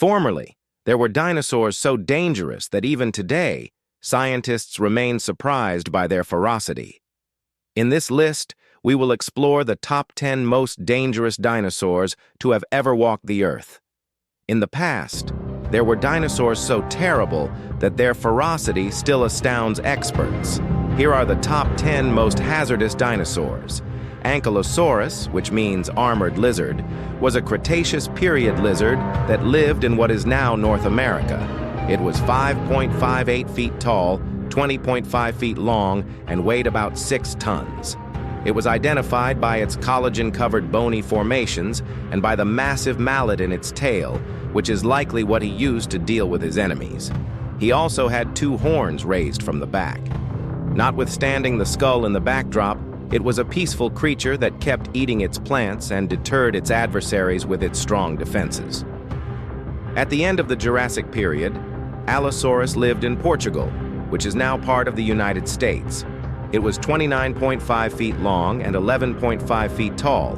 Formerly, there were dinosaurs so dangerous that even today, scientists remain surprised by their ferocity. In this list, we will explore the top 10 most dangerous dinosaurs to have ever walked the Earth. In the past, there were dinosaurs so terrible that their ferocity still astounds experts. Here are the top 10 most hazardous dinosaurs. Ankylosaurus, which means armored lizard, was a Cretaceous period lizard that lived in what is now North America. It was 5.58 feet tall, 20.5 feet long, and weighed about 6 tons. It was identified by its collagen-covered bony formations and by the massive mallet in its tail, which is likely what he used to deal with his enemies. He also had 2 horns raised from the back. Notwithstanding the skull in the backdrop, it was a peaceful creature that kept eating its plants and deterred its adversaries with its strong defenses. At the end of the Jurassic period, Allosaurus lived in Portugal, which is now part of the United States. It was 29.5 feet long and 11.5 feet tall,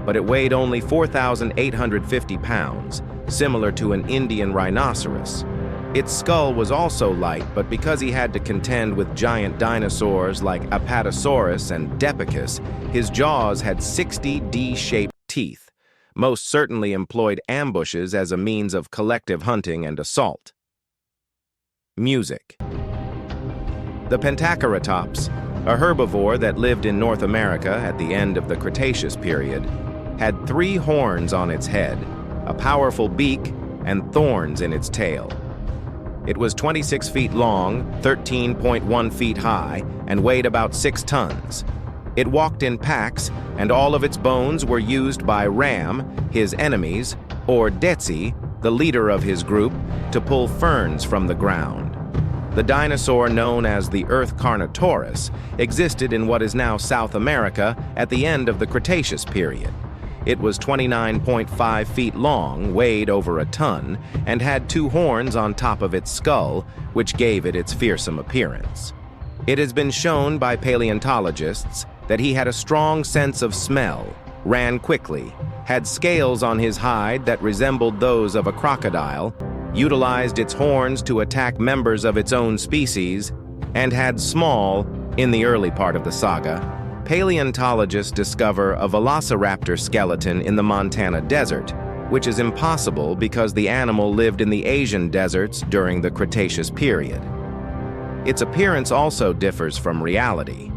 but it weighed only 4,850 pounds, similar to an Indian rhinoceros. Its skull was also light, but because he had to contend with giant dinosaurs like Apatosaurus and Depicus, his jaws had 60 D-shaped teeth, most certainly employed ambushes as a means of collective hunting and assault. Music. The Pentaceratops, a herbivore that lived in North America at the end of the Cretaceous period, had 3 horns on its head, a powerful beak, and thorns in its tail. It was 26 feet long, 13.1 feet high, and weighed about 6 tons. It walked in packs, and all of its bones were used by Ram, his enemies, or Detzi, the leader of his group, to pull ferns from the ground. The dinosaur known as the Earth Carnotaurus existed in what is now South America at the end of the Cretaceous period. It was 29.5 feet long, weighed over a ton, and had 2 horns on top of its skull, which gave it its fearsome appearance. It has been shown by paleontologists that he had a strong sense of smell, ran quickly, had scales on his hide that resembled those of a crocodile, utilized its horns to attack members of its own species, and had small, in the early part of the saga, paleontologists discover a Velociraptor skeleton in the Montana desert, which is impossible because the animal lived in the Asian deserts during the Cretaceous period. Its appearance also differs from reality.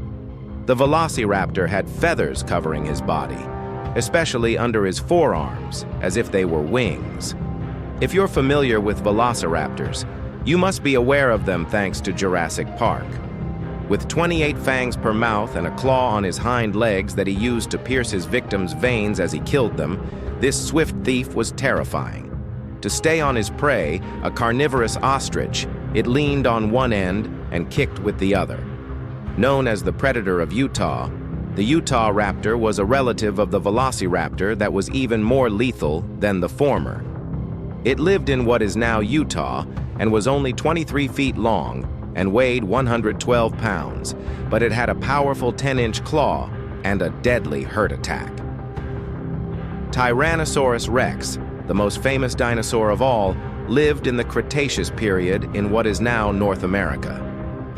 The Velociraptor had feathers covering his body, especially under his forearms, as if they were wings. If you're familiar with Velociraptors, you must be aware of them thanks to Jurassic Park. With 28 fangs per mouth and a claw on his hind legs that he used to pierce his victims' veins as he killed them, this swift thief was terrifying. To stay on his prey, a carnivorous ostrich, it leaned on one end and kicked with the other. Known as the predator of Utah, the Utahraptor was a relative of the Velociraptor that was even more lethal than the former. It lived in what is now Utah and was only 23 feet long and weighed 112 pounds, but it had a powerful 10-inch claw and a deadly hurt attack. Tyrannosaurus Rex, the most famous dinosaur of all, lived in the Cretaceous period in what is now North America.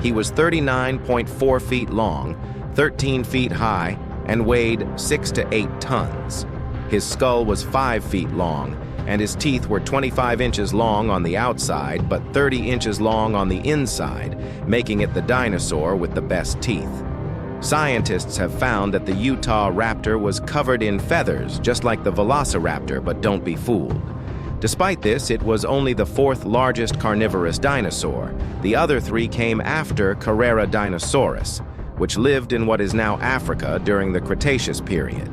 He was 39.4 feet long, 13 feet high, and weighed 6 to 8 tons. His skull was 5 feet long, and his teeth were 25 inches long on the outside but 30 inches long on the inside, making it the dinosaur with the best teeth. Scientists have found that the Utahraptor was covered in feathers, just like the Velociraptor, but don't be fooled. Despite this, it was only the 4th largest carnivorous dinosaur. The other 3 came after Carcharodontosaurus, which lived in what is now Africa during the Cretaceous period.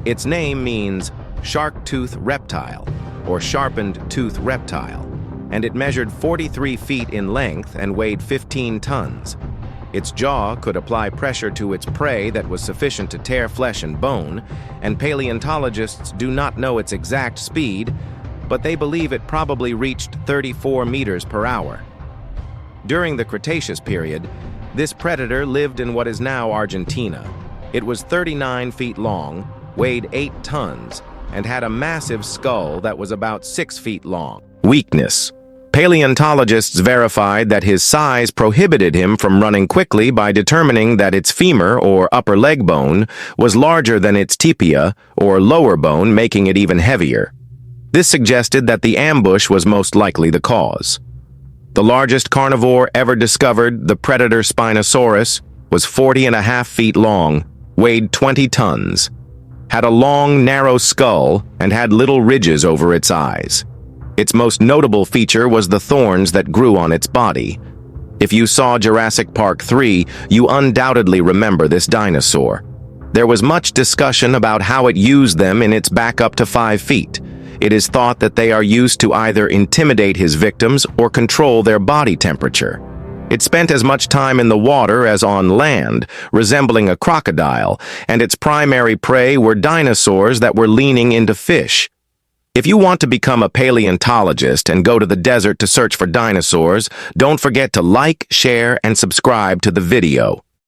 Its name means shark-tooth reptile, or sharpened tooth reptile, and it measured 43 feet in length and weighed 15 tons. Its jaw could apply pressure to its prey that was sufficient to tear flesh and bone, and paleontologists do not know its exact speed, but they believe it probably reached 34 meters per hour. During the Cretaceous period, this predator lived in what is now Argentina. It was 39 feet long, weighed 8 tons, and had a massive skull that was about 6 feet long. Weakness. Paleontologists verified that his size prohibited him from running quickly by determining that its femur, or upper leg bone, was larger than its tibia, or lower bone, making it even heavier. This suggested that the ambush was most likely the cause. The largest carnivore ever discovered, the predator Spinosaurus, was 40.5 feet long, weighed 20 tons, had a long, narrow skull, and had little ridges over its eyes. Its most notable feature was the thorns that grew on its body. If you saw Jurassic Park 3, you undoubtedly remember this dinosaur. There was much discussion about how it used them in its back up to 5 feet. It is thought that they are used to either intimidate his victims or control their body temperature. It spent as much time in the water as on land, resembling a crocodile, and its primary prey were dinosaurs that were leaning into fish. If you want to become a paleontologist and go to the desert to search for dinosaurs, don't forget to like, share, and subscribe to the video.